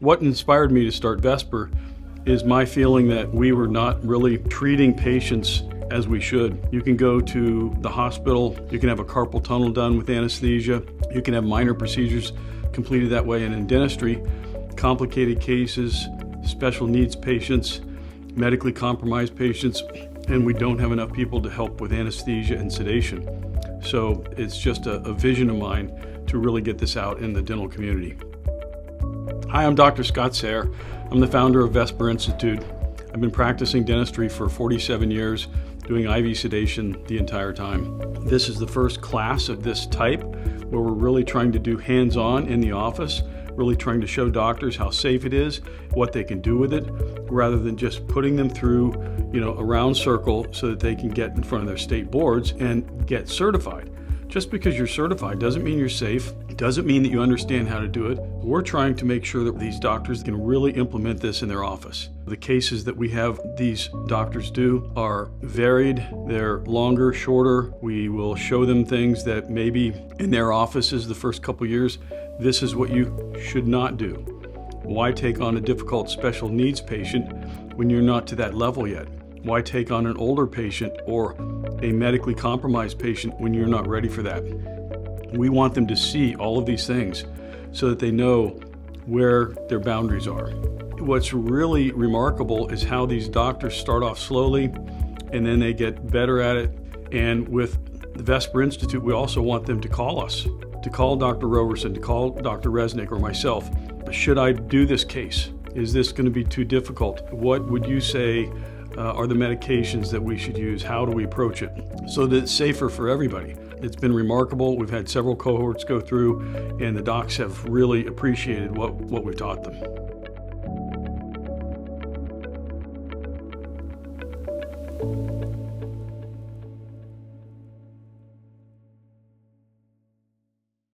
What inspired me to start Vesper is my feeling that we were not really treating patients as we should. You can go to the hospital, you can have a carpal tunnel done with anesthesia, you can have minor procedures completed that way, and in dentistry, complicated cases, special needs patients, medically compromised patients, and we don't have enough people to help with anesthesia and sedation. So it's just a vision of mine to really get this out in the dental community. Hi, I'm Dr. Scott Sayre. I'm the founder of Vesper Institute. I've been practicing dentistry for 47 years, doing IV sedation the entire time. This is the first class of this type where we're really trying to do hands-on in the office, really trying to show doctors how safe it is, what they can do with it, rather than just putting them through, a round circle so that they can get in front of their state boards and get certified. Just because you're certified doesn't mean you're safe. It doesn't mean that you understand how to do it. We're trying to make sure that these doctors can really implement this in their office. The cases that we have these doctors do are varied. They're longer, shorter. We will show them things that maybe in their offices the first couple years, this is what you should not do. Why take on a difficult special needs patient when you're not to that level yet? Why take on an older patient or a medically compromised patient when you're not ready for that? We want them to see all of these things so that they know where their boundaries are. What's really remarkable is how these doctors start off slowly and then they get better at it. And with the Vesper Institute, we also want them to call us, to call Dr. Roberson, to call Dr. Resnick or myself. Should I do this case? Is this going to be too difficult? What would you say are the medications that we should use? How do we approach it so that it's safer for everybody? It's been remarkable. We've had several cohorts go through, and the docs have really appreciated what we've taught them.